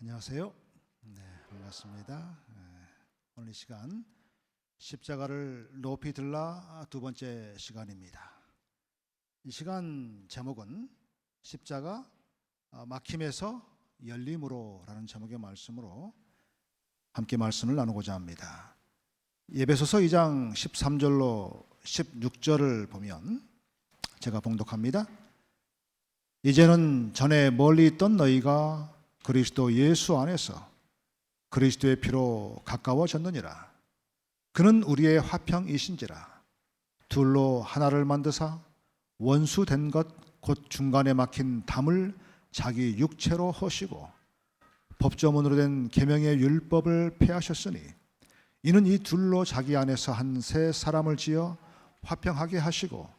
안녕하세요. 네, 반갑습니다. 오늘 이 시간 십자가를 높이 들라 두 번째 시간입니다. 이 시간 제목은 십자가 막힘에서 열림으로라는 제목의 말씀으로 함께 말씀을 나누고자 합니다. 에베소서 2장 13절로 16절을 보면 제가 봉독합니다. 이제는 전에 멀리 있던 너희가 그리스도 예수 안에서 그리스도의 피로 가까워졌느니라. 그는 우리의 화평이신지라. 둘로 하나를 만드사 원수된 것 곧 중간에 막힌 담을 자기 육체로 허시고 법조문으로 된 계명의 율법을 폐하셨으니 이는 이 둘로 자기 안에서 한 새 사람을 지어 화평하게 하시고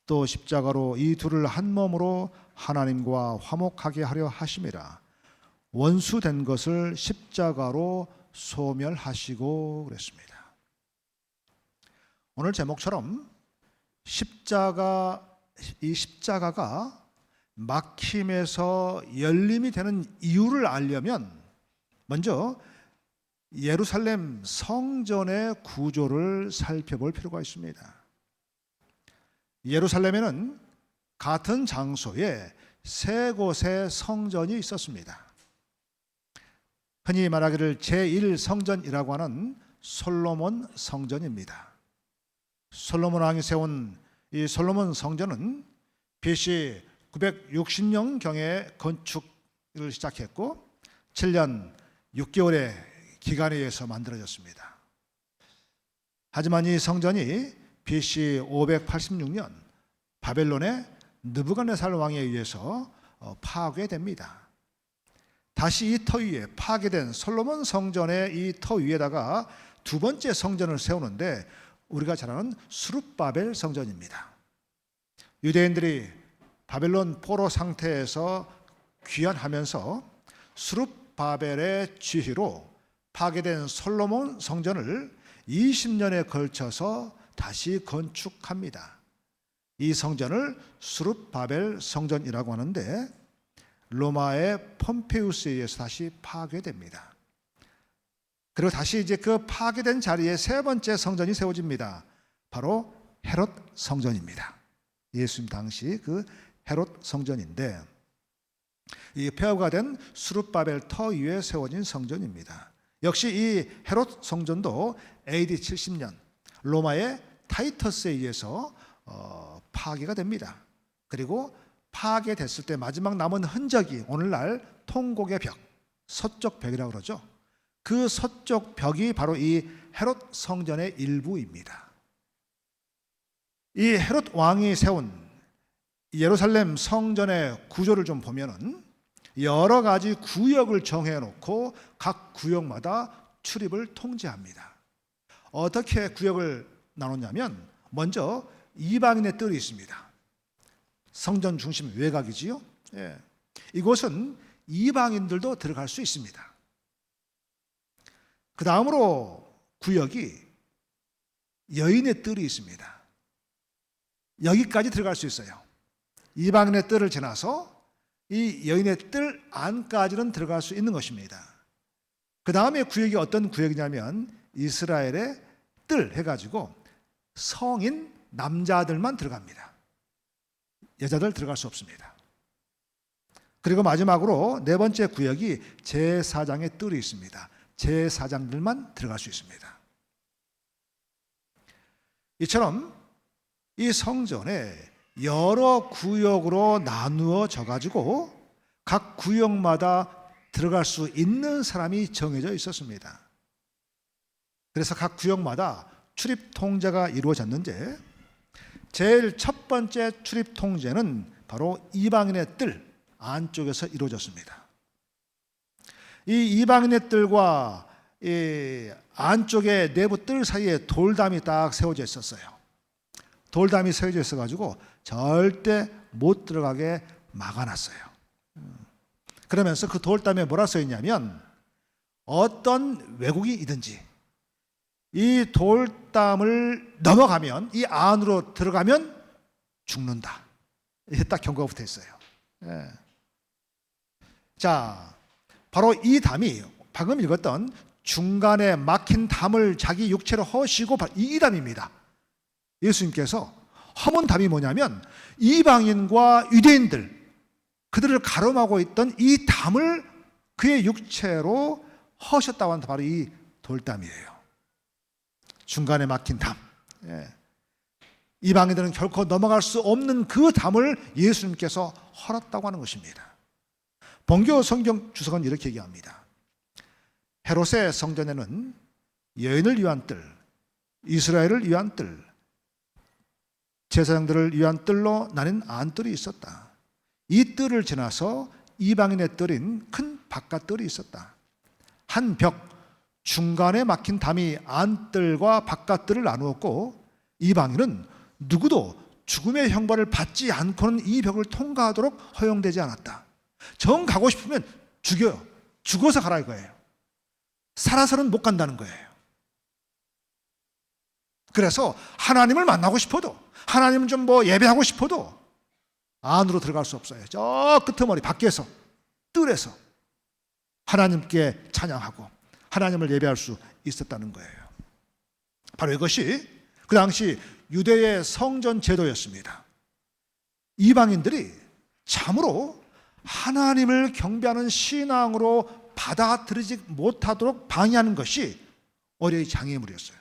또 십자가로 이 둘을 한 몸으로 하나님과 화목하게 하려 하심이라. 원수된 것을 십자가로 소멸하시고 그랬습니다. 오늘 제목처럼 이 십자가가 막힘에서 열림이 되는 이유를 알려면 먼저 예루살렘 성전의 구조를 살펴볼 필요가 있습니다. 예루살렘에는 같은 장소에 세 곳의 성전이 있었습니다. 흔히 말하기를 제1성전이라고 하는 솔로몬 성전입니다. 솔로몬 왕이 세운 이 솔로몬 성전은 BC 960년경에 건축을 시작했고 7년 6개월의 기간에 의해서 만들어졌습니다. 하지만 이 성전이 BC 586년 바벨론의 느부갓네살 왕에 의해서 파괴됩니다. 다시 이 터 위에 파괴된 솔로몬 성전의 이 터 위에다가 두 번째 성전을 세우는데 우리가 잘 아는 스룹바벨 성전입니다. 유대인들이 바벨론 포로 상태에서 귀환하면서 스룹바벨의 지휘로 파괴된 솔로몬 성전을 20년에 걸쳐서 다시 건축합니다. 이 성전을 스룹바벨 성전이라고 하는데 로마의 폼페우스에 의해서 다시 파괴됩니다. 그리고 다시 이제 그 파괴된 자리에 세 번째 성전이 세워집니다. 바로 헤롯 성전입니다. 예수님 당시 그 헤롯 성전인데 이 폐허가 된 스룹바벨 터 위에 세워진 성전입니다. 역시 이 헤롯 성전도 AD 70년 로마의 타이터스에 의해서 파괴가 됩니다. 그리고 파괴됐을 때 마지막 남은 흔적이 오늘날 통곡의 벽, 서쪽 벽이라고 그러죠. 그 서쪽 벽이 바로 이 헤롯 성전의 일부입니다. 이 헤롯 왕이 세운 예루살렘 성전의 구조를 좀 보면은 여러 가지 구역을 정해놓고 각 구역마다 출입을 통제합니다. 어떻게 구역을 나눴냐면 먼저 이방인의 뜰이 있습니다. 성전 중심 외곽이지요. 예. 이곳은 이방인들도 들어갈 수 있습니다. 그 다음으로 구역이 여인의 뜰이 있습니다. 여기까지 들어갈 수 있어요. 이방인의 뜰을 지나서 이 여인의 뜰 안까지는 들어갈 수 있는 것입니다. 그 다음에 구역이 어떤 구역이냐면 이스라엘의 뜰 해가지고 성인 남자들만 들어갑니다. 여자들 들어갈 수 없습니다. 그리고 마지막으로 네 번째 구역이 제사장의 뜰이 있습니다. 제사장들만 들어갈 수 있습니다. 이처럼 이 성전에 여러 구역으로 나누어져 가지고 각 구역마다 들어갈 수 있는 사람이 정해져 있었습니다. 그래서 각 구역마다 출입 통제가 이루어졌는데 제일 첫 번째 출입 통제는 바로 이방인의 뜰 안쪽에서 이루어졌습니다. 이 이방인의 뜰과 이 안쪽의 내부 뜰 사이에 돌담이 딱 세워져 있었어요. 돌담이 세워져 있어가지고 절대 못 들어가게 막아놨어요. 그러면서 그 돌담에 뭐라 써 있냐면 어떤 왜곡이든지 이 돌담을 넘어가면 이 안으로 들어가면 죽는다. 이게 딱 경고가 붙어 있어요. 예. 자, 바로 이 담이 방금 읽었던 중간에 막힌 담을 자기 육체로 허시고 이 담입니다. 예수님께서 허문 담이 뭐냐면 이방인과 유대인들, 그들을 가로막고 있던 이 담을 그의 육체로 허셨다고 하는 바로 이 돌담이에요. 중간에 막힌 담. 이방인들은 결코 넘어갈 수 없는 그 담을 예수님께서 헐었다고 하는 것입니다. 본교 성경 주석은 이렇게 얘기합니다. 헤롯의 성전에는 여인을 위한 뜰, 이스라엘을 위한 뜰, 제사장들을 위한 뜰로 나뉜 안뜰이 있었다. 이 뜰을 지나서 이방인의 뜰인 큰 바깥뜰이 있었다. 한 벽 중간에 막힌 담이 안뜰과 바깥뜰을 나누었고 이방인은 누구도 죽음의 형벌을 받지 않고는 이 벽을 통과하도록 허용되지 않았다. 정 가고 싶으면 죽여요. 죽어서 가라 이거예요. 살아서는 못 간다는 거예요. 그래서 하나님을 만나고 싶어도, 하나님을 좀 예배하고 싶어도 안으로 들어갈 수 없어요. 저 끄트머리 밖에서, 뜰에서 하나님께 찬양하고 하나님을 예배할 수 있었다는 거예요. 바로 이것이 그 당시 유대의 성전 제도였습니다. 이방인들이 참으로 하나님을 경배하는 신앙으로 받아들이지 못하도록 방해하는 것이 어려의 장애물이었어요.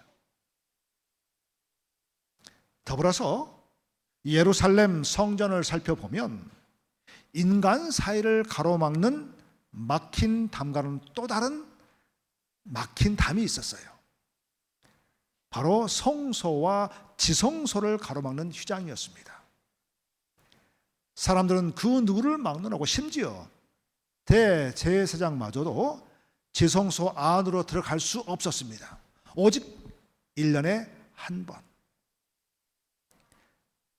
더불어서 예루살렘 성전을 살펴보면 인간 사이를 가로막는 막힌 담과는 또 다른 막힌 담이 있었어요. 바로 성소와 지성소를 가로막는 휘장이었습니다. 사람들은 그 누구를 막론하고 심지어 대제사장마저도 지성소 안으로 들어갈 수 없었습니다. 오직 1년에 한 번.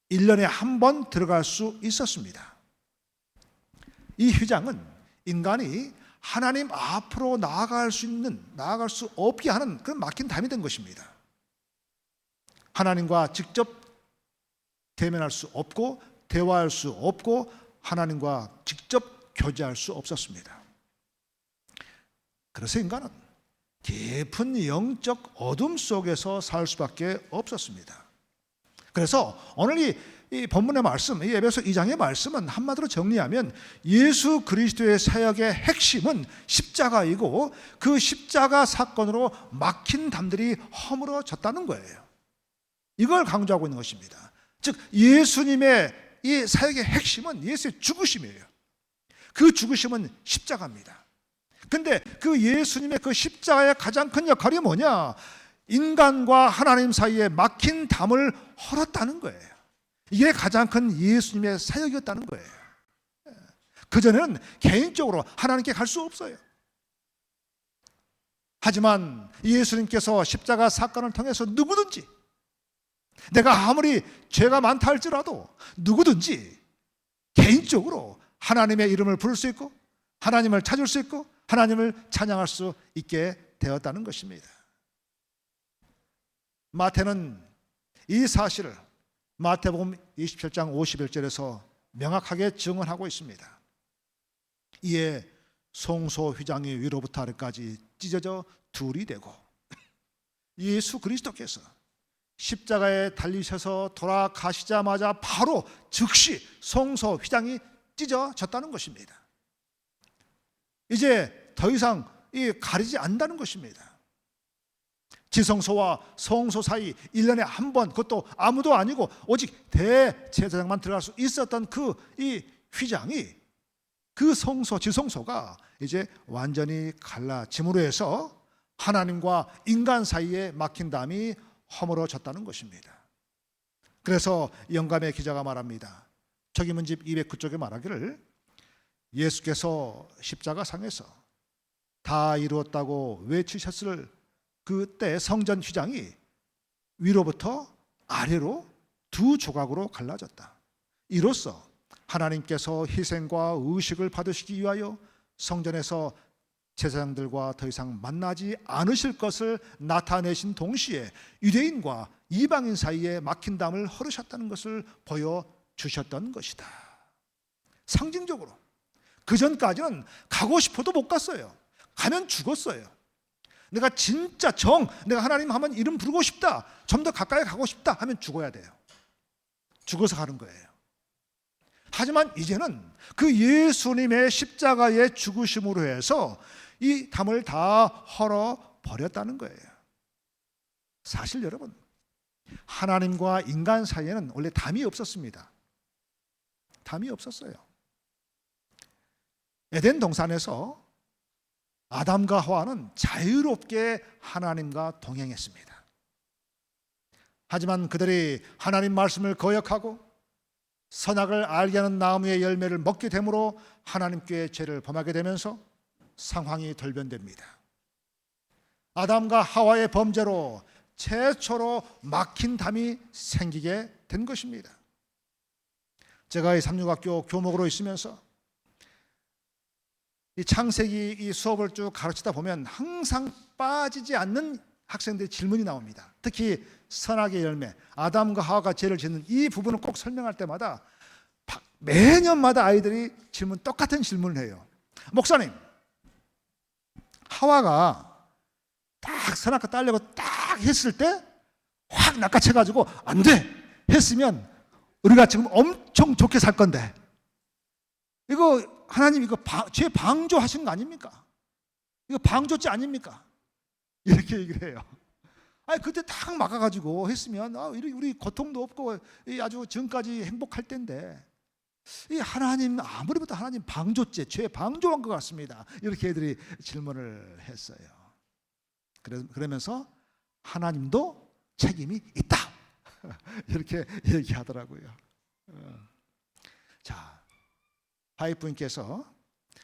1년에 한 번 들어갈 수 있었습니다. 이 휘장은 인간이 하나님 앞으로 나아갈 수 없게 하는 그런 막힌 담이 된 것입니다. 하나님과 직접 대면할 수 없고 대화할 수 없고 하나님과 직접 교제할 수 없었습니다. 그래서 인간은 깊은 영적 어둠 속에서 살 수밖에 없었습니다. 그래서 오늘 이 본문의 말씀, 이 에베소 2장의 말씀은 한마디로 정리하면 예수 그리스도의 사역의 핵심은 십자가이고 그 십자가 사건으로 막힌 담들이 허물어졌다는 거예요. 이걸 강조하고 있는 것입니다. 즉 예수님의 이 사역의 핵심은 예수의 죽으심이에요. 그 죽으심은 십자가입니다. 근데 그 예수님의 그 십자가의 가장 큰 역할이 뭐냐? 인간과 하나님 사이에 막힌 담을 헐었다는 거예요. 이게 가장 큰 예수님의 사역이었다는 거예요. 그전에는 개인적으로 하나님께 갈 수 없어요. 하지만 예수님께서 십자가 사건을 통해서 누구든지, 내가 아무리 죄가 많다 할지라도 누구든지 개인적으로 하나님의 이름을 부를 수 있고 하나님을 찾을 수 있고 하나님을 찬양할 수 있게 되었다는 것입니다. 마태는 이 사실을 마태복음 27장 51절에서 명확하게 증언하고 있습니다. 이에 성소 휘장이 위로부터 아래까지 찢어져 둘이 되고 예수 그리스도께서 십자가에 달리셔서 돌아가시자마자 바로 즉시 성소 휘장이 찢어졌다는 것입니다. 이제 더 이상 가리지 않는다는 것입니다. 지성소와 성소 사이 1년에 한 번, 그것도 아무도 아니고 오직 대제사장만 들어갈 수 있었던 이 휘장이, 그 성소, 지성소가 이제 완전히 갈라짐으로 해서 하나님과 인간 사이에 막힌 담이 허물어졌다는 것입니다. 그래서 영감의 기자가 말합니다. 저기문집 209쪽에 말하기를 예수께서 십자가상에서 다 이루었다고 외치셨을 그때 성전 휘장이 위로부터 아래로 두 조각으로 갈라졌다. 이로써 하나님께서 희생과 의식을 받으시기 위하여 성전에서 제사장들과 더 이상 만나지 않으실 것을 나타내신 동시에 유대인과 이방인 사이에 막힌 담을 헐으셨다는 것을 보여주셨던 것이다. 상징적으로 그 전까지는 가고 싶어도 못 갔어요. 가면 죽었어요. 내가 진짜 내가 하나님 한번 이름 부르고 싶다, 좀 더 가까이 가고 싶다 하면 죽어야 돼요. 죽어서 가는 거예요. 하지만 이제는 그 예수님의 십자가의 죽으심으로 해서 이 담을 다 헐어버렸다는 거예요. 사실 여러분, 하나님과 인간 사이에는 원래 담이 없었습니다. 담이 없었어요. 에덴 동산에서 아담과 하와는 자유롭게 하나님과 동행했습니다. 하지만 그들이 하나님 말씀을 거역하고 선악을 알게 하는 나무의 열매를 먹게 되므로 하나님께 죄를 범하게 되면서 상황이 돌변됩니다. 아담과 하와의 범죄로 최초로 막힌 담이 생기게 된 것입니다. 제가 이 삼육학교 교목으로 있으면서 이 창세기 이 수업을 쭉 가르치다 보면 항상 빠지지 않는 학생들의 질문이 나옵니다. 특히 선악의 열매, 아담과 하와가 죄를 짓는 이 부분을 꼭 설명할 때마다 매년마다 아이들이 똑같은 질문을 해요. 목사님, 하와가 딱 선악과 따려고 딱 했을 때 확 낚아채가지고 안 돼 했으면 우리가 지금 엄청 좋게 살 건데, 이거 하나님 이거 죄 방조하신 거 아닙니까? 이거 방조죄 아닙니까? 이렇게 얘기를 해요. 아니 그때 딱 막아가지고 했으면 우리 고통도 없고 아주 지금까지 행복할 텐데, 이 하나님 아무리 봐도 하나님 방조죄, 죄 방조한 것 같습니다. 이렇게 애들이 질문을 했어요. 그러면서 하나님도 책임이 있다 이렇게 얘기하더라고요. 자, 화이프님께서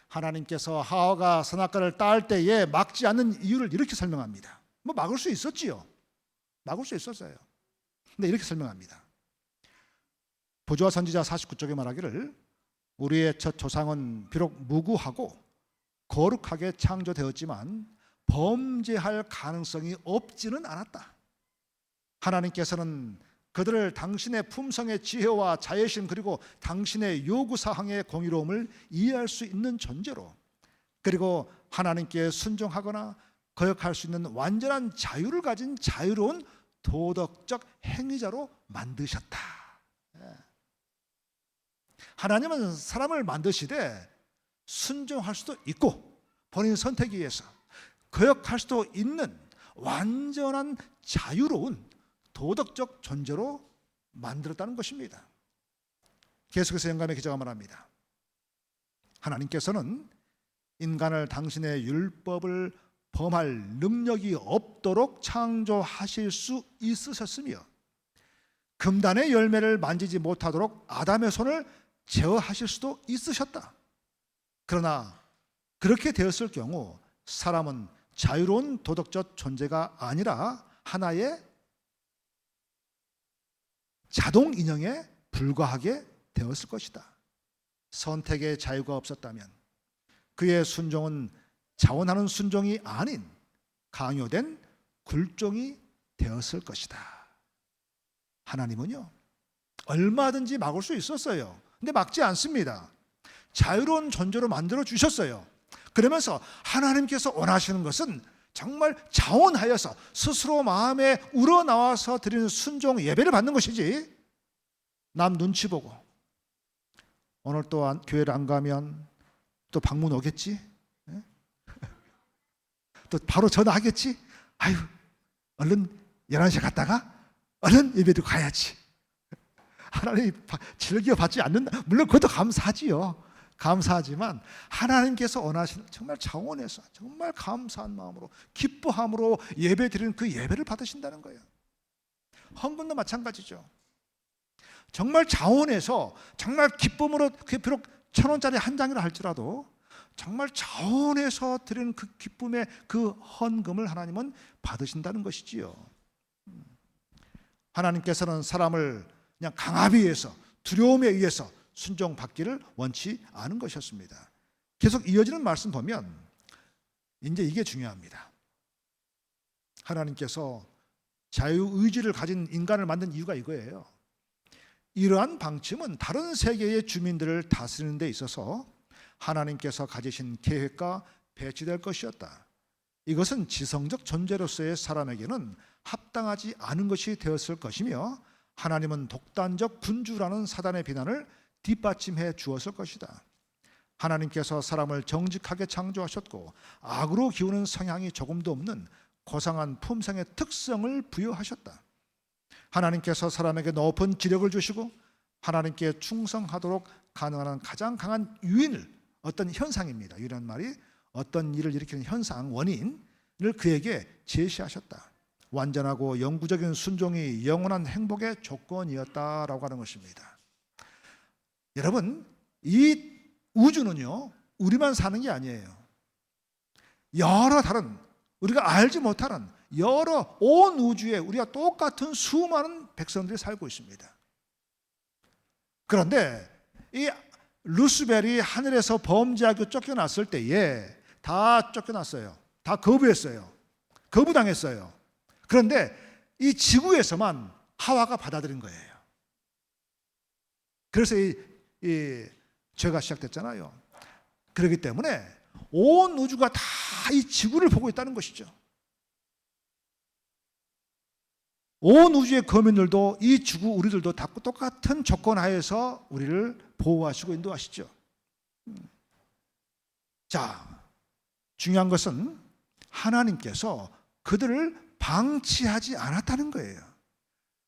하나님께서 하와가 선악과를 따을 때에 막지 않는 이유를 이렇게 설명합니다. 뭐 막을 수 있었지요. 막을 수 있었어요. 근데 이렇게 설명합니다. 보조와 선지자 49쪽에 말하기를 우리의 첫 조상은 비록 무구하고 거룩하게 창조되었지만 범죄할 가능성이 없지는 않았다. 하나님께서는 그들을 당신의 품성의 지혜와 자애심 그리고 당신의 요구사항의 공의로움을 이해할 수 있는 존재로, 그리고 하나님께 순종하거나 거역할 수 있는 완전한 자유를 가진 자유로운 도덕적 행위자로 만드셨다. 하나님은 사람을 만드시되 순종할 수도 있고 본인 선택에 의해서 거역할 수도 있는 완전한 자유로운 도덕적 존재로 만들었다는 것입니다. 계속해서 영감의 기자가 말합니다. 하나님께서는 인간을 당신의 율법을 범할 능력이 없도록 창조하실 수 있으셨으며 금단의 열매를 만지지 못하도록 아담의 손을 제어하실 수도 있으셨다. 그러나 그렇게 되었을 경우 사람은 자유로운 도덕적 존재가 아니라 하나의 자동 인형에 불과하게 되었을 것이다. 선택의 자유가 없었다면 그의 순종은 자원하는 순종이 아닌 강요된 굴종이 되었을 것이다. 하나님은요, 얼마든지 막을 수 있었어요. 근데 막지 않습니다. 자유로운 존재로 만들어 주셨어요. 그러면서 하나님께서 원하시는 것은 정말 자원하여서 스스로 마음에 우러나와서 드리는 순종 예배를 받는 것이지, 남 눈치 보고 오늘 또 교회를 안 가면 또 방문 오겠지, 또 바로 전화하겠지, 아유 얼른 11시에 갔다가 얼른 예배도 가야지. 하나님이 즐겨받지 않는다. 물론 그것도 감사하지요. 감사하지만 하나님께서 원하시는 정말 자원해서 정말 감사한 마음으로 기뻐함으로 예배 드리는 그 예배를 받으신다는 거예요. 헌금도 마찬가지죠. 정말 자원해서 정말 기쁨으로, 그게 비록 1,000원짜리 한 장이라 할지라도 정말 자원해서 드리는 그 기쁨의 그 헌금을 하나님은 받으신다는 것이지요. 하나님께서는 사람을 그냥 강압에 의해서, 두려움에 의해서 순종받기를 원치 않은 것이었습니다. 계속 이어지는 말씀 보면 이제 이게 중요합니다. 하나님께서 자유의지를 가진 인간을 만든 이유가 이거예요. 이러한 방침은 다른 세계의 주민들을 다스리는 데 있어서 하나님께서 가지신 계획과 배치될 것이었다. 이것은 지성적 존재로서의 사람에게는 합당하지 않은 것이 되었을 것이며 하나님은 독단적 군주라는 사단의 비난을 뒷받침해 주었을 것이다. 하나님께서 사람을 정직하게 창조하셨고 악으로 기우는 성향이 조금도 없는 고상한 품성의 특성을 부여하셨다. 하나님께서 사람에게 높은 지력을 주시고 하나님께 충성하도록 가능한 가장 강한 유인을, 어떤 현상입니다. 유인한 말이 어떤 일을 일으키는 현상, 원인을 그에게 제시하셨다. 완전하고 영구적인 순종이 영원한 행복의 조건이었다라고 하는 것입니다. 여러분, 이 우주는요, 우리만 사는 게 아니에요. 여러 다른, 우리가 알지 못하는 여러 온 우주에 우리가 똑같은 수많은 백성들이 살고 있습니다. 그런데 이 루스벨이 하늘에서 범죄하고 쫓겨났을 때에 다 쫓겨났어요. 다 거부했어요. 거부당했어요. 그런데 이 지구에서만 하와가 받아들인 거예요. 그래서 이 죄가 시작됐잖아요. 그렇기 때문에 온 우주가 다 이 지구를 보고 있다는 것이죠. 온 우주의 거민들도 이 지구 우리들도 다 똑같은 조건 하에서 우리를 보호하시고 인도하시죠. 자, 중요한 것은 하나님께서 그들을 방치하지 않았다는 거예요.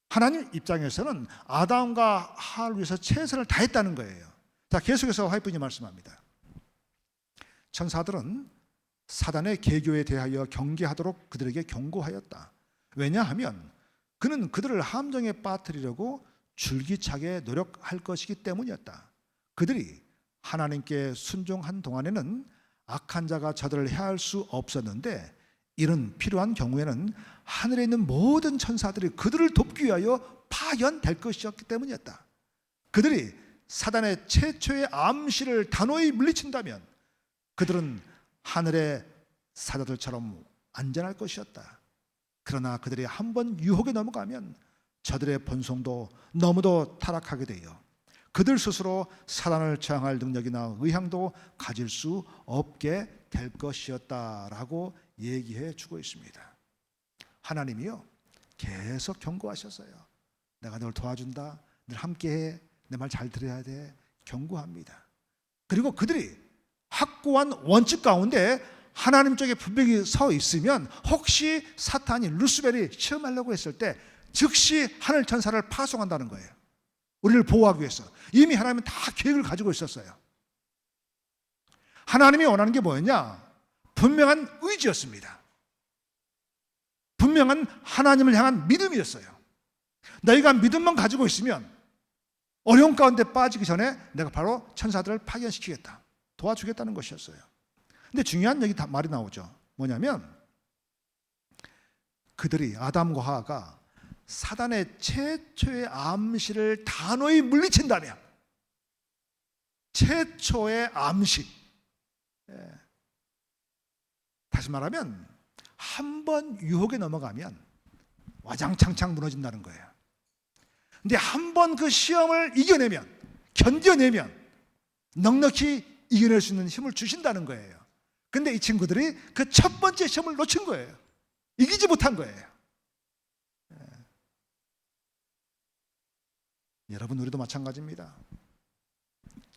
하나님 입장에서는 아담과 하와를 위해서 최선을 다했다는 거예요. 자, 계속해서 화이트님이 말씀합니다. 천사들은 사단의 계교에 대하여 경계하도록 그들에게 경고하였다. 왜냐하면 그는 그들을 함정에 빠뜨리려고 줄기차게 노력할 것이기 때문이었다. 그들이 하나님께 순종한 동안에는 악한 자가 저들을 해할 수 없었는데 이런 필요한 경우에는 하늘에 있는 모든 천사들이 그들을 돕기 위하여 파견될 것이었기 때문이었다. 그들이 사단의 최초의 암시를 단호히 물리친다면 그들은 하늘의 사자들처럼 안전할 것이었다. 그러나 그들이 한번 유혹에 넘어가면 저들의 본성도 너무도 타락하게 되어 그들 스스로 사단을 저항할 능력이나 의향도 가질 수 없게 될 것이었다라고 얘기해 주고 있습니다. 하나님이요, 계속 경고하셨어요. 내가 널 도와준다. 늘 함께해. 내 말 잘 들어야 돼. 경고합니다. 그리고 그들이 확고한 원칙 가운데 하나님 쪽에 분명히 서 있으면 혹시 사탄이 루스벨이 시험하려고 했을 때 즉시 하늘 천사를 파송한다는 거예요. 우리를 보호하기 위해서. 이미 하나님은 다 계획을 가지고 있었어요. 하나님이 원하는 게 뭐였냐? 분명한 의지였습니다. 분명한 하나님을 향한 믿음이었어요. 너희가 믿음만 가지고 있으면 어려운 가운데 빠지기 전에 내가 바로 천사들을 파견시키겠다. 도와주겠다는 것이었어요. 근데 중요한 얘기 말이 나오죠. 뭐냐면 그들이 아담과 하와가 사단의 최초의 암시를 단호히 물리친다면, 최초의 암시, 다시 말하면 한 번 유혹에 넘어가면 와장창창 무너진다는 거예요. 근데 한 번 그 시험을 이겨내면, 견뎌내면 넉넉히 이겨낼 수 있는 힘을 주신다는 거예요. 근데 이 친구들이 그 첫 번째 시험을 놓친 거예요. 이기지 못한 거예요. 여러분, 우리도 마찬가지입니다.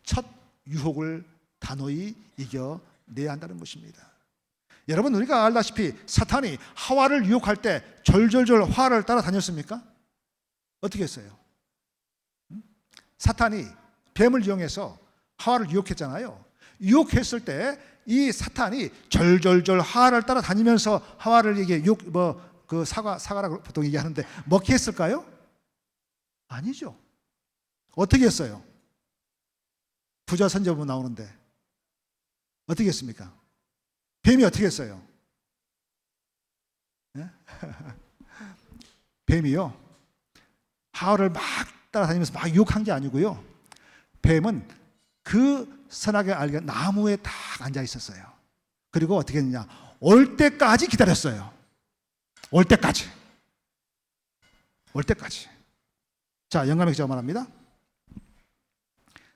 첫 유혹을 단호히 이겨내야 한다는 것입니다. 여러분, 우리가 알다시피 사탄이 하와를 유혹할 때 졸졸졸 하와를 따라다녔습니까? 어떻게 했어요? 사탄이 뱀을 이용해서 하와를 유혹했잖아요. 유혹했을 때 이 사탄이 절절절 하와를 따라다니면서 하와를 이게 사과라고 보통 얘기하는데 먹게 했을까요? 아니죠. 어떻게 했어요? 부자 선지자분 나오는데 어떻게 했습니까? 뱀이 어떻게 했어요? 네? 뱀이요, 하와를 막 따라다니면서 막 유혹한 게 아니고요. 뱀은 그 선악의 알게 나무에 딱 앉아 있었어요. 그리고 어떻게 했느냐? 올 때까지 기다렸어요. 올 때까지. 자, 영감의 기자가 말합니다.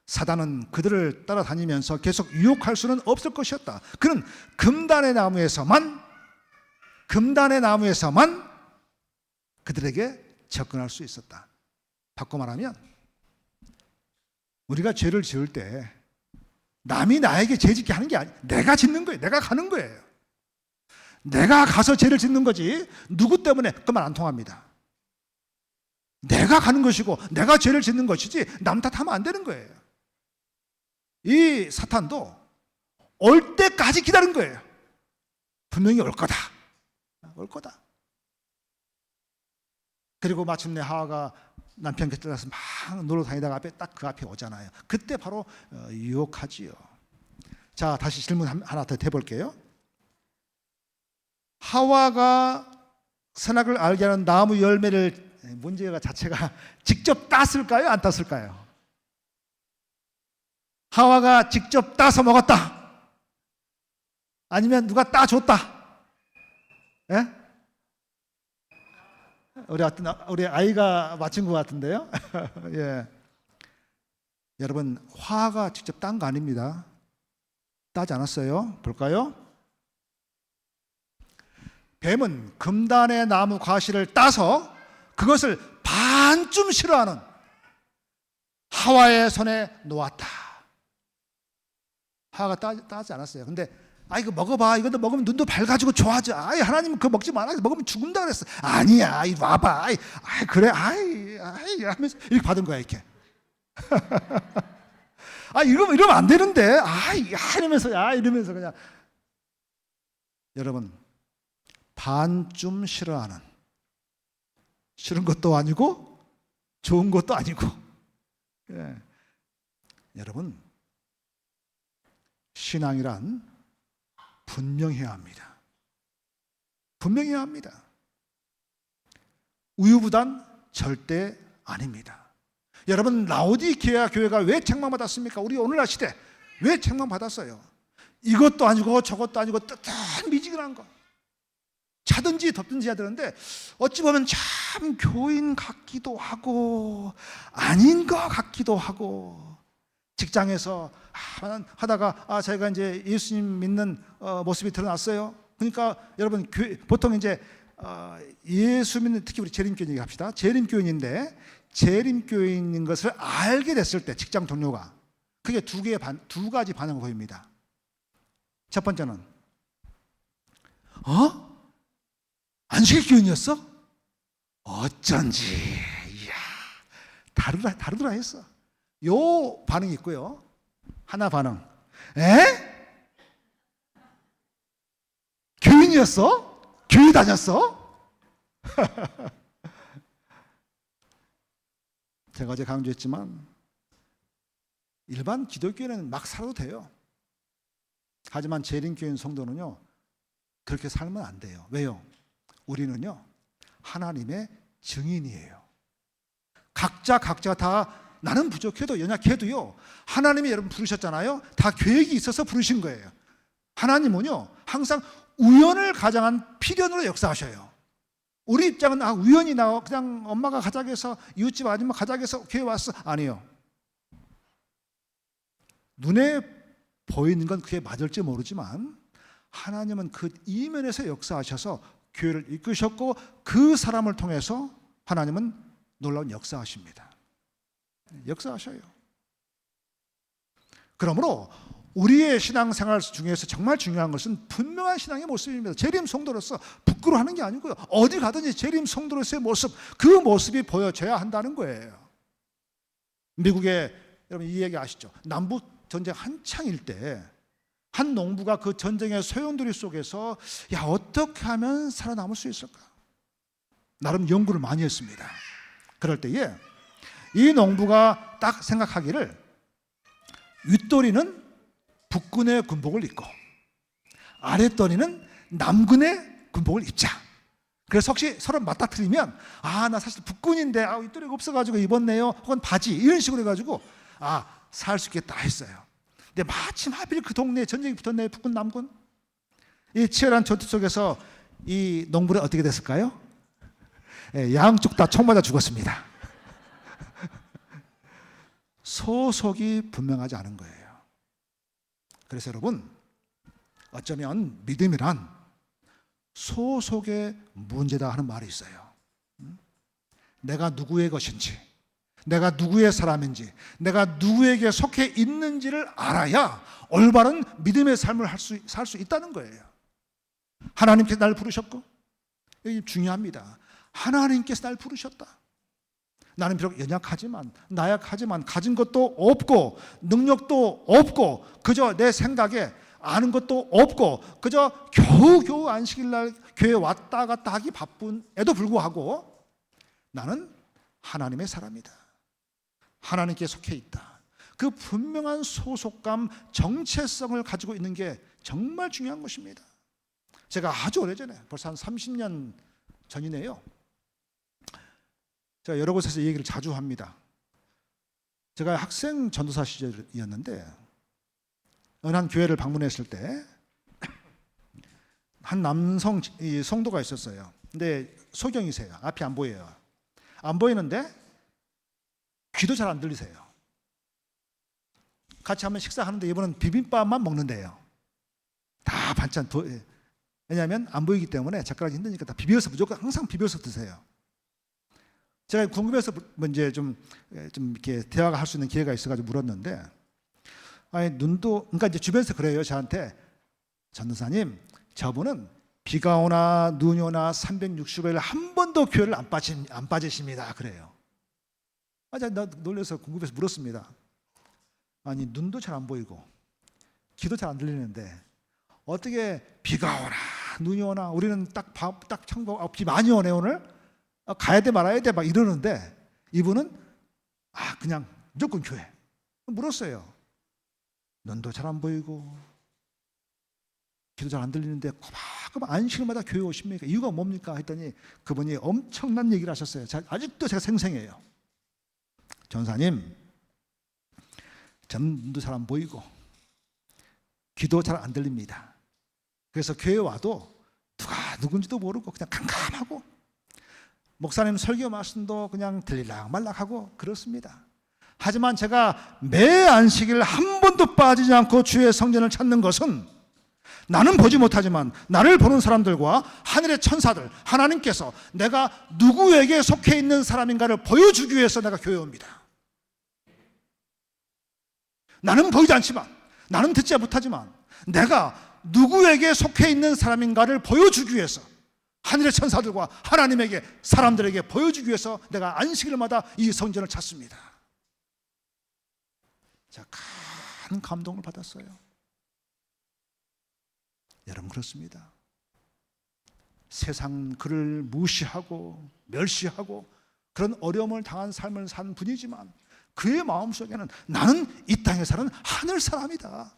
사단은 그들을 따라다니면서 계속 유혹할 수는 없을 것이었다. 그는 금단의 나무에서만 그들에게 접근할 수 있었다. 바꿔 말하면 우리가 죄를 지을 때 남이 나에게 죄 짓게 하는 게 아니에요. 내가 짓는 거예요. 내가 가는 거예요. 내가 가서 죄를 짓는 거지 누구 때문에 그 말 안 통합니다. 내가 가는 것이고 내가 죄를 짓는 것이지 남 탓하면 안 되는 거예요. 이 사탄도 올 때까지 기다린 거예요. 분명히 올 거다. 올 거다. 그리고 마침내 하와가 남편 곁에 가서 막 놀러 다니다가 딱 그 앞에 오잖아요. 그때 바로 유혹하지요. 자, 다시 질문 하나 더 해볼게요. 하와가 선악을 알게 하는 나무 열매를 문제가 자체가 직접 땄을까요? 안 땄을까요? 하와가 직접 따서 먹었다. 아니면 누가 따줬다. 예? 우리 아이가 맞힌 것 같은데요. 예. 여러분, 화가 직접 딴 거 아닙니다. 따지 않았어요. 볼까요? 뱀은 금단의 나무 과실을 따서 그것을 반쯤 싫어하는 하와의 손에 놓았다. 하와가 따지 않았어요. 근데 이거 먹어봐. 이것도 먹으면 눈도 밝아지고 좋아져. 하나님은 그거 먹지 마라. 먹으면 죽는다 그랬어. 아니야. 와봐. 그래. 하면서 이렇게 받은 거야, 이렇게. 이러면 안 되는데. 이러면서 그냥. 여러분, 반쯤 싫어하는, 싫은 것도 아니고 좋은 것도 아니고. 예. 여러분, 신앙이란 분명해야 합니다. 분명해야 합니다. 우유부단 절대 아닙니다. 여러분, 라오디게아 교회가 왜 책망받았습니까? 우리 오늘날 시대 왜 책망받았어요? 이것도 아니고 저것도 아니고 뜨뜻한 미지근한 거 차든지 덮든지 해야 되는데 어찌 보면 참 교인 같기도 하고 아닌 것 같기도 하고 직장에서 하다가 저희가 이제 예수님 믿는 모습이 드러났어요. 그러니까 여러분 보통 이제 예수 믿는 특히 우리 재림교인 얘기합시다. 재림교인인데 재림교인인 것을 알게 됐을 때 직장 동료가 그게 두 가지 반응을 보입니다. 첫 번째는 안식일 교인이었어? 어쩐지 이야 다르더라 했어. 요 반응이 있고요. 하나 반응. 교인이었어? 교회 다녔어? 제가 어제 강조했지만 일반 기독교인은 막 살아도 돼요. 하지만 재림교인 성도는요 그렇게 살면 안 돼요. 왜요? 우리는요 하나님의 증인이에요. 각자가 다 나는 부족해도 연약해도요 하나님이 여러분 부르셨잖아요. 다 계획이 있어서 부르신 거예요. 하나님은요 항상 우연을 가장한 필연으로 역사하셔요. 우리 입장은 우연히 그냥 엄마가 가작해서 이웃집 아줌마 가작해서 교회 왔어. 아니요. 눈에 보이는 건 그게 맞을지 모르지만 하나님은 그 이면에서 역사하셔서 교회를 이끄셨고 그 사람을 통해서 하나님은 놀라운 역사하십니다. 역사하셔요. 그러므로 우리의 신앙생활 중에서 정말 중요한 것은 분명한 신앙의 모습입니다. 재림 성도로서 부끄러워하는 게 아니고요. 어디 가든지 재림 성도로서의 모습, 그 모습이 보여져야 한다는 거예요. 미국에 여러분 이 얘기 아시죠? 남북 전쟁 한창일 때 한 농부가 그 전쟁의 소용돌이 속에서 어떻게 하면 살아남을 수 있을까? 나름 연구를 많이 했습니다. 그럴 때에 이 농부가 딱 생각하기를 윗도리는 북군의 군복을 입고 아랫도리는 남군의 군복을 입자. 그래서 혹시 서로 맞닥뜨리면 나 사실 북군인데 윗도리가 없어가지고 입었네요. 혹은 바지 이런 식으로 해가지고 살 수 있겠다 했어요. 근데 마침 하필 그 동네에 전쟁이 붙었네요. 북군 남군. 이 치열한 전투 속에서 이 농부는 어떻게 됐을까요? 양쪽 다 총 맞아 죽었습니다. 소속이 분명하지 않은 거예요. 그래서 여러분, 어쩌면 믿음이란 소속의 문제다 하는 말이 있어요. 내가 누구의 것인지, 내가 누구의 사람인지, 내가 누구에게 속해 있는지를 알아야 올바른 믿음의 삶을 살 수 있다는 거예요. 하나님께서 날 부르셨고, 이게 중요합니다. 하나님께서 날 부르셨다. 나는 비록 연약하지만, 나약하지만, 가진 것도 없고 능력도 없고 그저 내 생각에 아는 것도 없고 그저 겨우겨우 안식일날 교회 왔다 갔다 하기 바쁜에도 불구하고 나는 하나님의 사람이다. 하나님께 속해 있다. 그 분명한 소속감, 정체성을 가지고 있는 게 정말 중요한 것입니다. 제가 아주 오래전에, 벌써 한 30년 전이네요. 제가 여러 곳에서 이 얘기를 자주 합니다. 제가 학생 전도사 시절이었는데 어느 한 교회를 방문했을 때 한 남성 성도가 있었어요. 근데 소경이세요. 앞이 안 보여요. 안 보이는데 귀도 잘 안 들리세요. 같이 한번 식사하는데 이분은 비빔밥만 먹는데요. 다 반찬, 왜냐하면 안 보이기 때문에 젓가락이 힘드니까 다 비벼서, 무조건 항상 비벼서 드세요. 제가 궁금해서 이제 좀 이렇게 대화가 할 수 있는 기회가 있어가지고 물었는데, 아니 눈도, 그러니까 이제 주변에서 그래요 저한테. 전도사님, 저분은 비가 오나 눈이 오나 365일 한 번도 교회를 안 빠지십니다. 그래요. 제가 놀라서 궁금해서 물었습니다. 아니 눈도 잘 안 보이고 귀도 잘 안 들리는데 어떻게 비가 오나 눈이 오나, 우리는 딱 창고, 비 많이 오네 오늘, 가야 돼 말아야 돼 막 이러는데 이분은 그냥 무조건 교회. 물었어요. 눈도 잘 안 보이고 귀도 잘 안 들리는데 꼬박꼬박 안식일마다 교회 오십니까? 이유가 뭡니까? 했더니 그분이 엄청난 얘기를 하셨어요. 아직도 제가 생생해요. 전사님, 저는 눈도 잘 안 보이고 귀도 잘 안 들립니다. 그래서 교회 와도 누가 누군지도 모르고 그냥 캄캄하고, 목사님 설교 말씀도 그냥 들릴락말락하고 그렇습니다. 하지만 제가 매 안식일 한 번도 빠지지 않고 주의 성전을 찾는 것은 나는 보지 못하지만 나를 보는 사람들과 하늘의 천사들, 하나님께서 내가 누구에게 속해 있는 사람인가를 보여주기 위해서 내가 교회에 옵니다. 나는 보이지 않지만, 나는 듣지 못하지만 내가 누구에게 속해 있는 사람인가를 보여주기 위해서, 하늘의 천사들과 하나님에게, 사람들에게 보여주기 위해서 내가 안식일마다 이 성전을 찾습니다. 제가 큰 감동을 받았어요. 여러분 그렇습니다. 세상 그를 무시하고 멸시하고 그런 어려움을 당한 삶을 산 분이지만 그의 마음속에는 나는 이 땅에 사는 하늘 사람이다.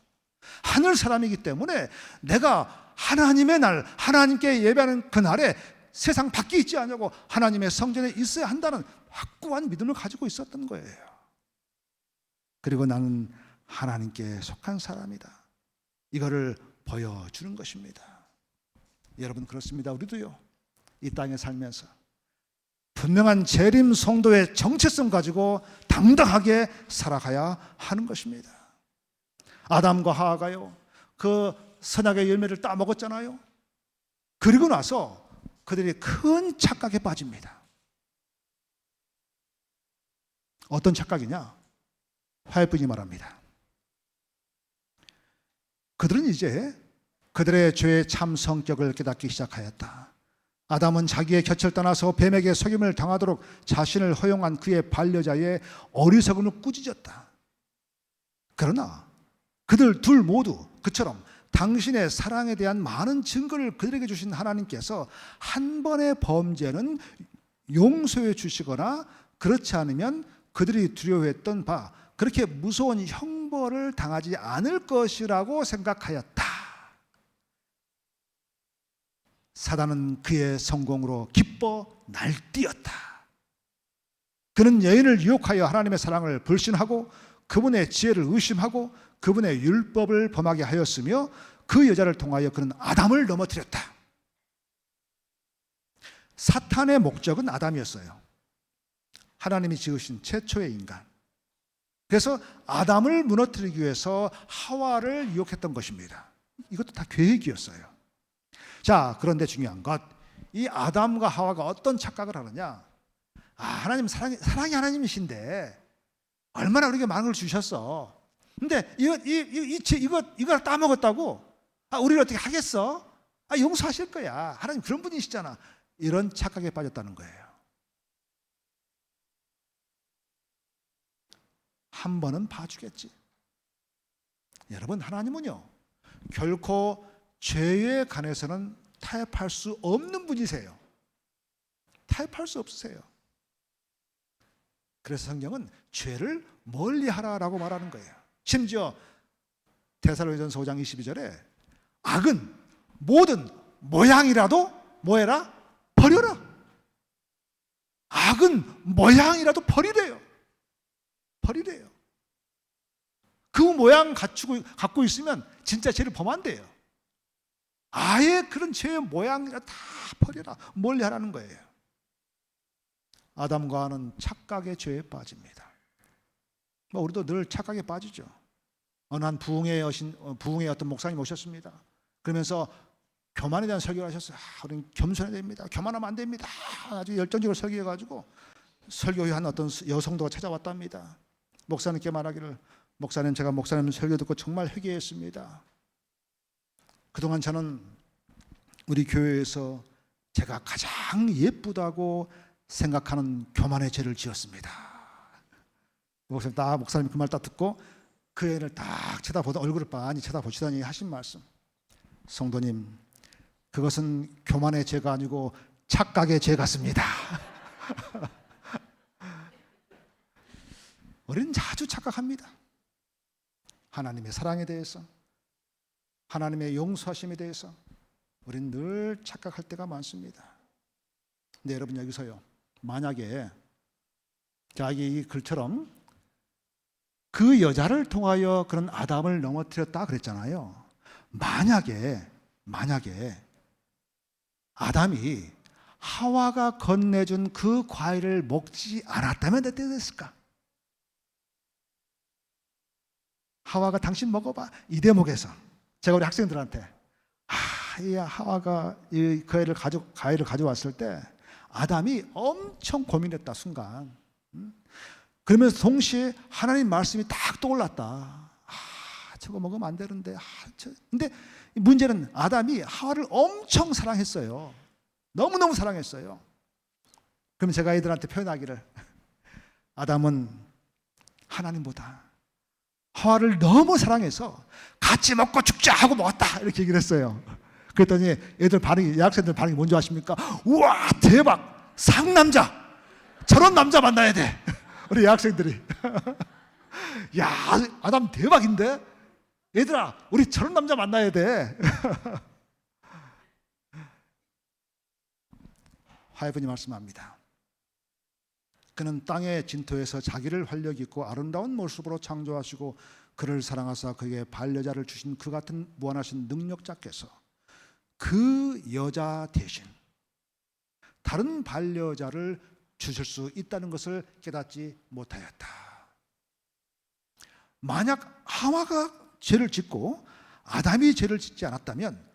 하늘 사람이기 때문에 내가 하나님의 날, 하나님께 예배하는 그날에 세상 밖에 있지 않냐고 하나님의 성전에 있어야 한다는 확고한 믿음을 가지고 있었던 거예요. 그리고 나는 하나님께 속한 사람이다. 이거를 보여주는 것입니다. 여러분 그렇습니다. 우리도요, 이 땅에 살면서 분명한 재림 성도의 정체성 가지고 당당하게 살아가야 하는 것입니다. 아담과 하와가요, 그 선악의 열매를 따먹었잖아요. 그리고 나서 그들이 큰 착각에 빠집니다. 어떤 착각이냐? 화해뿐이 말합니다. 그들은 이제 그들의 죄의 참 성격을 깨닫기 시작하였다. 아담은 자기의 곁을 떠나서 뱀에게 속임을 당하도록 자신을 허용한 그의 반려자의 어리석음을 꾸짖었다. 그러나 그들 둘 모두 그처럼 당신의 사랑에 대한 많은 증거를 그들에게 주신 하나님께서 한 번의 범죄는 용서해 주시거나 그렇지 않으면 그들이 두려워했던 바 그렇게 무서운 형벌을 당하지 않을 것이라고 생각하였다. 사단은 그의 성공으로 기뻐 날뛰었다. 그는 여인을 유혹하여 하나님의 사랑을 불신하고 그분의 지혜를 의심하고 그분의 율법을 범하게 하였으며 그 여자를 통하여 그는 아담을 넘어뜨렸다. 사탄의 목적은 아담이었어요. 하나님이 지으신 최초의 인간. 그래서 아담을 무너뜨리기 위해서 하와를 유혹했던 것입니다. 이것도 다 계획이었어요. 자, 그런데 중요한 것, 이 아담과 하와가 어떤 착각을 하느냐? 하나님 사랑이 하나님이신데 얼마나 우리에게 많은 걸 주셨어. 근데 이걸 따먹었다고 우리를 어떻게 하겠어? 용서하실 거야. 하나님 그런 분이시잖아. 이런 착각에 빠졌다는 거예요. 한 번은 봐주겠지. 여러분, 하나님은요 결코 죄에 관해서는 타협할 수 없는 분이세요. 타협할 수 없으세요. 그래서 성경은 죄를 멀리하라라고 말하는 거예요. 심지어 데살로니가전서 5장 22절에 악은 모든 모양이라도 뭐해라? 버려라. 악은 모양이라도 버리래요. 버리래요. 그 모양 갖고 있으면 진짜 죄를 범한대요. 아예 그런 죄의 모양이라 다 버려라. 멀리하라는 거예요. 아담과 하와는 착각의 죄에 빠집니다. 우리도 늘 착각에 빠지죠. 어느 한 부흥의 어떤 목사님 오셨습니다. 그러면서 교만에 대한 설교를 하셨어요. 우리는 겸손해야 됩니다. 교만하면 안 됩니다. 아주 열정적으로 설교해가지고 설교 후에 한 어떤 여성도가 찾아왔답니다. 목사님께 말하기를, 목사님, 제가 목사님 설교 듣고 정말 회개했습니다. 그동안 저는 우리 교회에서 제가 가장 예쁘다고 생각하는 교만의 죄를 지었습니다. 목사님 그 말 딱 듣고 그 애를 딱 쳐다보다 얼굴을 빤히 쳐다보시더니 하신 말씀, 성도님, 그것은 교만의 죄가 아니고 착각의 죄 같습니다. 우리는 자주 착각합니다. 하나님의 사랑에 대해서, 하나님의 용서하심에 대해서 우리는 늘 착각할 때가 많습니다. 근데 여러분, 여기서요, 만약에 이 글처럼 그 여자를 통하여 그런 아담을 넘어뜨렸다 그랬잖아요. 만약에 아담이 하와가 건네준 그 과일을 먹지 않았다면 어떻게 됐을까? 하와가 당신 먹어봐, 이 대목에서 제가 우리 학생들한테 이 하와가 이 과일을 가져왔을 때 아담이 엄청 고민했다, 순간. 그러면서 동시에 하나님 말씀이 딱 떠올랐다. 저거 먹으면 안 되는데. 근데 문제는 아담이 하와를 엄청 사랑했어요. 너무너무 사랑했어요. 그럼 제가 애들한테 표현하기를, 아담은 하나님보다 하와를 너무 사랑해서 같이 먹고 죽자 하고 먹었다, 이렇게 얘기를 했어요. 그랬더니 여학생들 반응이 뭔지 아십니까? 우와, 대박, 상남자, 저런 남자 만나야 돼. 우리 여학생들이 야, 아담 대박인데? 얘들아, 우리 저런 남자 만나야 돼. 화해분이 말씀합니다. 그는 땅의 진토에서 자기를 활력 있고 아름다운 모습으로 창조하시고 그를 사랑하사 그에게 반려자를 주신 그 같은 무한하신 능력자께서 그 여자 대신 다른 반려자를 주실 수 있다는 것을 깨닫지 못하였다. 만약 하와가 죄를 짓고 아담이 죄를 짓지 않았다면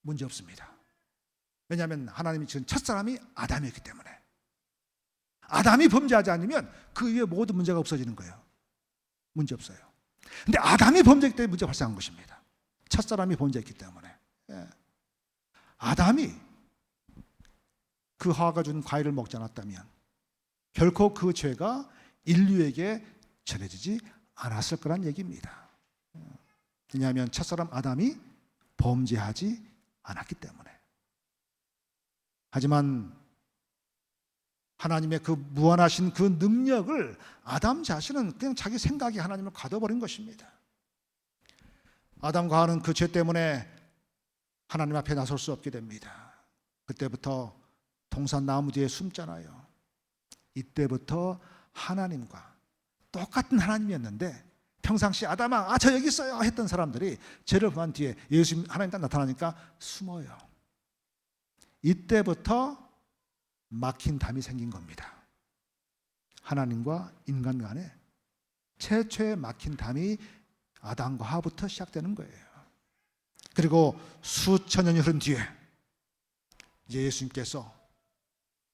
문제 없습니다. 왜냐하면 하나님이 지은 첫사람이 아담이었기 때문에. 아담이 범죄하지 않으면 그 위에 모든 문제가 없어지는 거예요. 문제 없어요. 근데 아담이 범죄했기 때문에 문제가 발생한 것입니다. 첫사람이 범죄했기 때문에. 아담이 그 하와가 준 과일을 먹지 않았다면 결코 그 죄가 인류에게 전해지지 않았을 거란 얘기입니다. 왜냐하면 첫사람 아담이 범죄하지 않았기 때문에. 하지만 하나님의 그 무한하신 그 능력을 아담 자신은 그냥 자기 생각이 하나님을 가둬버린 것입니다. 아담과 하와는 그 죄 때문에 하나님 앞에 나설 수 없게 됩니다. 그때부터 동산 나무 뒤에 숨잖아요. 이때부터 하나님과 똑같은 하나님이었는데 평상시 아담아, 저 여기 있어요 했던 사람들이 죄를 범한 뒤에 예수님, 하나님 딱 나타나니까 숨어요. 이때부터 막힌 담이 생긴 겁니다. 하나님과 인간 간에 최초의 막힌 담이 아담과 하와부터 시작되는 거예요. 그리고 수천 년이 흐른 뒤에 예수님께서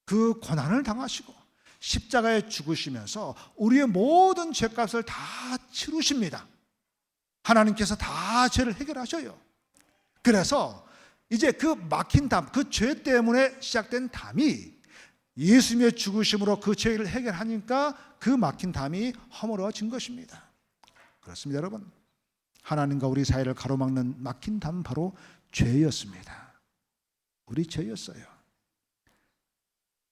그 고난을 당하시고 십자가에 죽으시면서 우리의 모든 죄값을 다 치르십니다. 하나님께서 다 죄를 해결하셔요. 그래서 이제 그 막힌 담, 그 죄 때문에 시작된 담이 예수님의 죽으심으로 그 죄를 해결하니까 그 막힌 담이 허물어진 것입니다. 그렇습니다, 여러분. 하나님과 우리 사이를 가로막는 막힌 담은 바로 죄였습니다. 우리 죄였어요.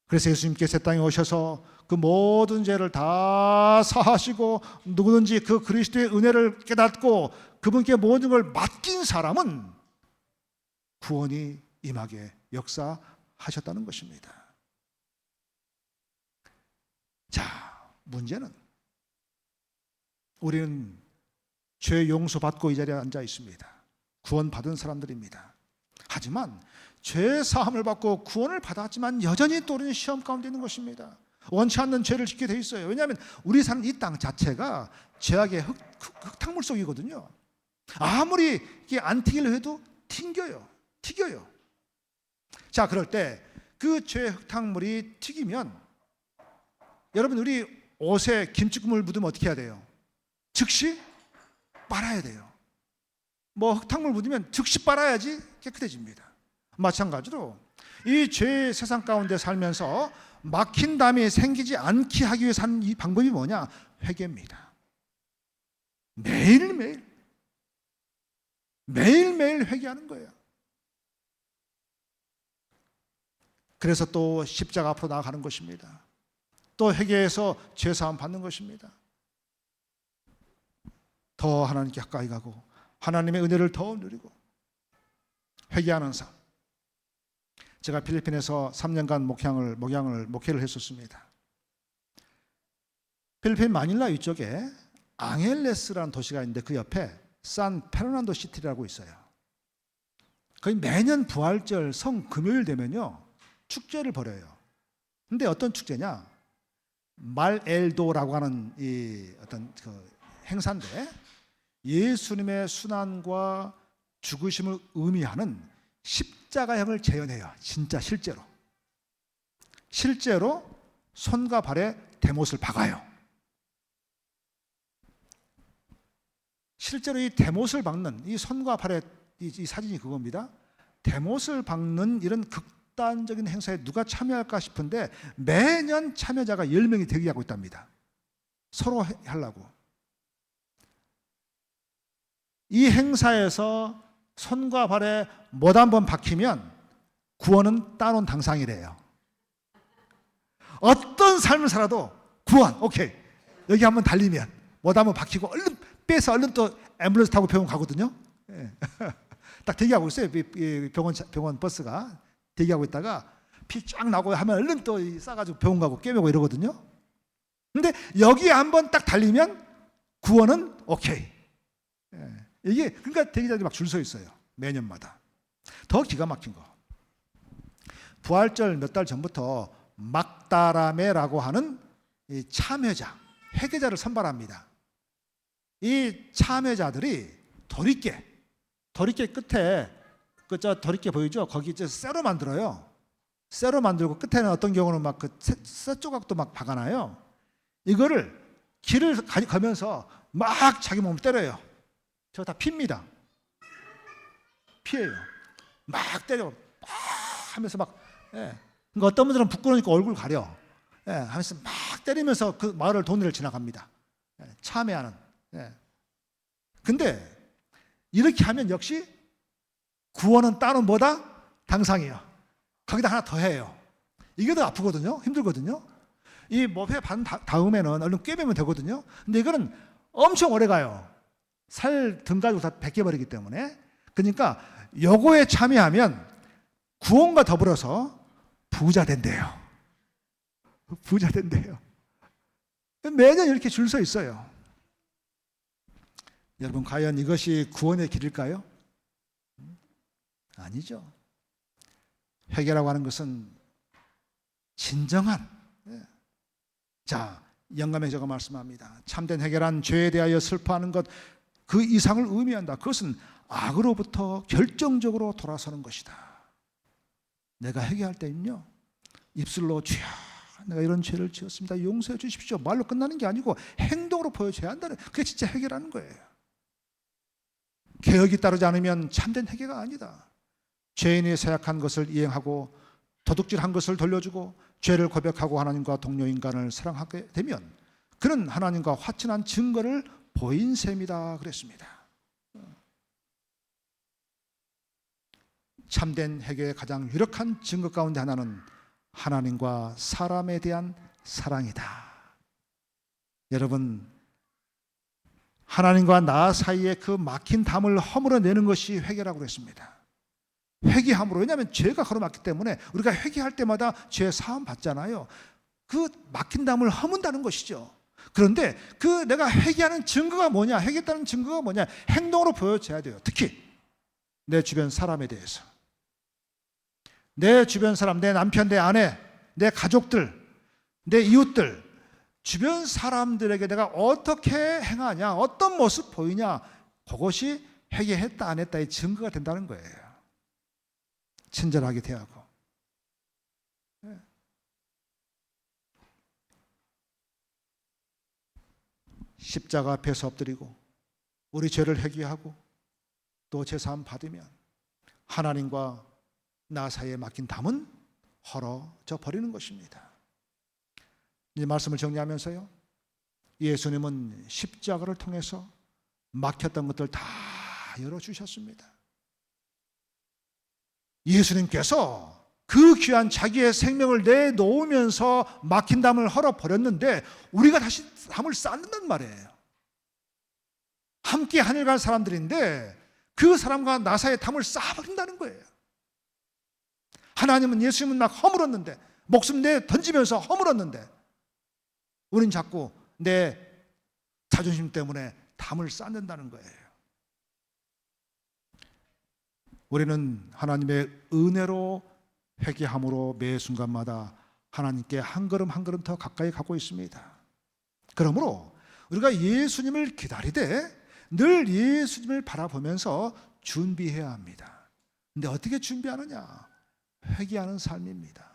그래서 예수님께서 땅에 오셔서 그 모든 죄를 다 사하시고 누구든지 그 그리스도의 은혜를 깨닫고 그분께 모든 걸 맡긴 사람은 구원이 임하게 역사하셨다는 것입니다. 자, 문제는 우리는 죄 용서받고 이 자리에 앉아 있습니다. 구원받은 사람들입니다. 하지만 죄 사함을 받고 구원을 받았지만 여전히 또 우리는 시험 가운데 있는 것입니다. 원치 않는 죄를 짓게 돼 있어요. 왜냐하면 우리 사는 이 땅 자체가 죄악의 흙탕물 속이거든요. 아무리 이게 안 튀기려 해도 튀겨요. 자, 그럴 때 그 죄의 흙탕물이 튀기면 여러분, 우리 옷에 김치국물 묻으면 어떻게 해야 돼요? 즉시 빨아야 돼요. 뭐 흙탕물 묻으면 즉시 빨아야지 깨끗해집니다. 마찬가지로 이 죄의 세상 가운데 살면서 막힌 담이 생기지 않게 하기 위해서 하는 이 방법이 뭐냐? 회개입니다. 매일매일 회개하는 거예요. 그래서 또 십자가 앞으로 나아가는 것입니다. 또 회개해서 죄사함 받는 것입니다. 더 하나님께 가까이 가고 하나님의 은혜를 더 누리고 회개하는 삶. 제가 필리핀에서 3년간 목회를 했었습니다. 필리핀 마닐라 위쪽에 앙헬레스라는 도시가 있는데 그 옆에 산 페르난도 시티라고 있어요. 거의 매년 부활절 성금요일 되면요 축제를 벌여요. 근데 어떤 축제냐? 말엘도라고 하는 이 어떤 그 행사인데 예수님의 순환과 죽으심을 의미하는 십자가형을 재현해요. 진짜 실제로 손과 발에 대못을 박아요. 실제로 이 대못을 박는 이 손과 발에 이 사진이 그겁니다. 대못을 박는 이런 극단적인 행사에 누가 참여할까 싶은데 매년 참여자가 10명이 대기하고 있답니다. 서로 하려고. 이 행사에서 손과 발에 못 한번 박히면 구원은 따놓은 당상이래요. 어떤 삶을 살아도 구원, 오케이. 여기 한번 달리면 못 한번 박히고 얼른 빼서 얼른 또 앰뷸런스 타고 병원 가거든요. 예. 딱 대기하고 있어요. 병원 버스가 대기하고 있다가 피 쫙 나고 하면 얼른 또 싸가지고 병원 가고 꿰매고 이러거든요. 근데 여기에 한번 딱 달리면 구원은 오케이. 예. 이게 그러니까 대기자들이 막 줄 서 있어요. 매년마다. 더 기가 막힌 거. 부활절 몇 달 전부터 막다라메라고 하는 이 참여자, 회개자를 선발합니다. 이 참여자들이 도리깨 끝에 도리깨 보이죠? 거기 이제 쇠로 만들어요. 쇠로 만들고 끝에는 어떤 경우는 막 그 쇠 조각도 막 박아놔요. 이거를 길을 가면서 막 자기 몸을 때려요. 저거 다 피입니다. 피해요. 막 때려. 막 하면서 막. 예. 그러니까 어떤 분들은 부끄러우니까 얼굴 가려. 예. 하면서 막 때리면서 그 마을을 돈을 지나갑니다. 예. 참회하는. 예. 근데 이렇게 하면 역시 구원은 따로 뭐다? 당상이에요. 거기다 하나 더 해요. 이게 더 아프거든요. 힘들거든요. 이 목회 반 다음에는 얼른 꿰매면 되거든요. 근데 이거는 엄청 오래 가요. 살 등 가지고 다 벗겨버리기 때문에. 그러니까 요거에 참여하면 구원과 더불어서 부자 된대요. 부자 된대요. 매년 이렇게 줄 서 있어요. 여러분, 과연 이것이 구원의 길일까요? 아니죠. 회개라고 하는 것은 진정한, 자, 영감해저가 말씀합니다. 참된 해결한 죄에 대하여 슬퍼하는 것, 그 이상을 의미한다. 그것은 악으로부터 결정적으로 돌아서는 것이다. 내가 회개할 때는요, 입술로 주여 내가 이런 죄를 지었습니다, 용서해 주십시오, 말로 끝나는 게 아니고 행동으로 보여줘야 한다는, 그게 진짜 해결하는 거예요. 개혁이 따르지 않으면 참된 회개가 아니다. 죄인이 세약한 것을 이행하고 도둑질한 것을 돌려주고 죄를 고백하고 하나님과 동료 인간을 사랑하게 되면 그는 하나님과 화친한 증거를 보인 셈이다 그랬습니다. 참된 회개의 가장 유력한 증거 가운데 하나는 하나님과 사람에 대한 사랑이다. 여러분, 하나님과 나 사이에 그 막힌 담을 허물어내는 것이 회개라고 그랬습니다. 회개함으로, 왜냐하면 죄가 가로막기 때문에 우리가 회개할 때마다 죄 사함 받잖아요. 그 막힌 담을 허문다는 것이죠. 그런데 그 내가 회개하는 증거가 뭐냐, 회개했다는 증거가 뭐냐, 행동으로 보여줘야 돼요. 특히 내 주변 사람에 대해서, 내 주변 사람, 내 남편, 내 아내, 내 가족들, 내 이웃들, 주변 사람들에게 내가 어떻게 행하냐, 어떤 모습 보이냐, 그것이 회개했다 안 했다의 증거가 된다는 거예요. 친절하게 대하고, 십자가 앞에서 엎드리고 우리 죄를 회개하고 또 제사함 받으면 하나님과 나 사이에 막힌 담은 헐어져 버리는 것입니다. 이 말씀을 정리하면서요, 예수님은 십자가를 통해서 막혔던 것들 다 열어주셨습니다. 예수님께서 그 귀한 자기의 생명을 내놓으면서 막힌 담을 헐어버렸는데 우리가 다시 담을 쌓는단 말이에요. 함께 하늘 갈 사람들인데 그 사람과 나 사이에 담을 쌓아버린다는 거예요. 하나님은, 예수님은 막 허물었는데, 목숨 내 던지면서 허물었는데 우린 자꾸 내 자존심 때문에 담을 쌓는다는 거예요. 우리는 하나님의 은혜로 회개함으로 매 순간마다 하나님께 한 걸음 한 걸음 더 가까이 가고 있습니다. 그러므로 우리가 예수님을 기다리되 늘 예수님을 바라보면서 준비해야 합니다. 근데 어떻게 준비하느냐? 회개하는 삶입니다.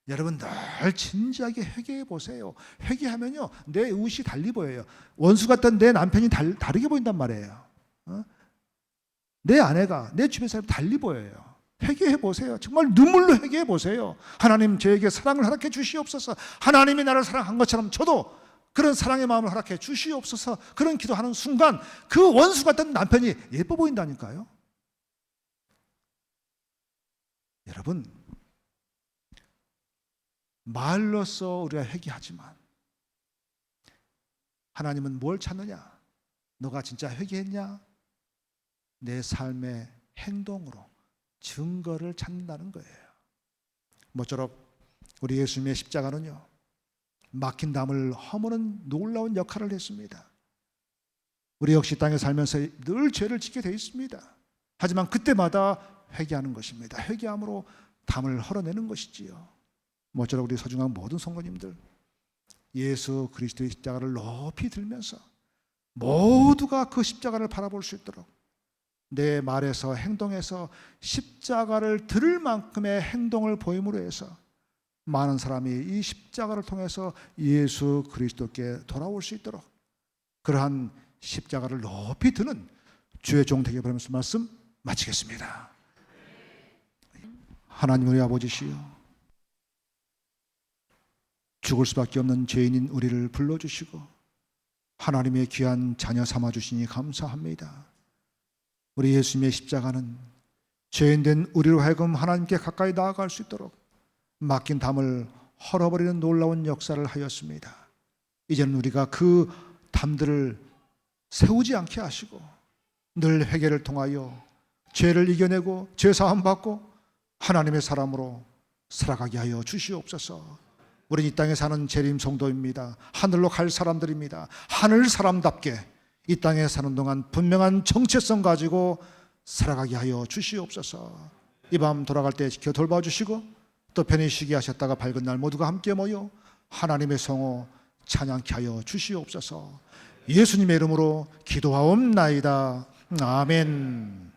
여러분, 늘 진지하게 회개해 보세요. 회개하면요, 내 이웃이 달리 보여요. 원수 같던 내 남편이 다르게 보인단 말이에요. 내 아내가, 내 주변 사람이 달리 보여요. 회개해 보세요. 정말 눈물로 회개해 보세요. 하나님, 저에게 사랑을 허락해 주시옵소서. 하나님이 나를 사랑한 것처럼 저도 그런 사랑의 마음을 허락해 주시옵소서. 그런 기도하는 순간 그 원수 같던 남편이 예뻐 보인다니까요. 여러분, 말로써 우리가 회개하지만 하나님은 뭘 찾느냐? 너가 진짜 회개했냐? 내 삶의 행동으로 증거를 찾는다는 거예요. 모쪼록 우리 예수님의 십자가는요, 막힌 담을 허무는 놀라운 역할을 했습니다. 우리 역시 땅에 살면서 늘 죄를 짓게 돼 있습니다. 하지만 그때마다 회개하는 것입니다. 회개함으로 담을 헐어내는 것이지요. 모쪼록 우리 소중한 모든 성도님들, 예수 그리스도의 십자가를 높이 들면서 모두가 그 십자가를 바라볼 수 있도록 내 말에서 행동에서 십자가를 들을 만큼의 행동을 보임으로 해서 많은 사람이 이 십자가를 통해서 예수 그리스도께 돌아올 수 있도록 그러한 십자가를 높이 드는 주의 종 되게 바라면서 말씀 마치겠습니다. 하나님, 우리 아버지시여, 죽을 수밖에 없는 죄인인 우리를 불러주시고 하나님의 귀한 자녀 삼아주시니 감사합니다. 우리 예수님의 십자가는 죄인된 우리로 하여금 하나님께 가까이 나아갈 수 있도록 막힌 담을 헐어버리는 놀라운 역사를 하였습니다. 이제는 우리가 그 담들을 세우지 않게 하시고 늘 회개를 통하여 죄를 이겨내고 죄사함 받고 하나님의 사람으로 살아가게 하여 주시옵소서. 우리는 이 땅에 사는 재림 성도입니다. 하늘로 갈 사람들입니다. 하늘 사람답게 이 땅에 사는 동안 분명한 정체성 가지고 살아가게 하여 주시옵소서. 이 밤 돌아갈 때 지켜 돌봐주시고 또 편히 쉬게 하셨다가 밝은 날 모두가 함께 모여 하나님의 성호 찬양케 하여 주시옵소서. 예수님의 이름으로 기도하옵나이다. 아멘.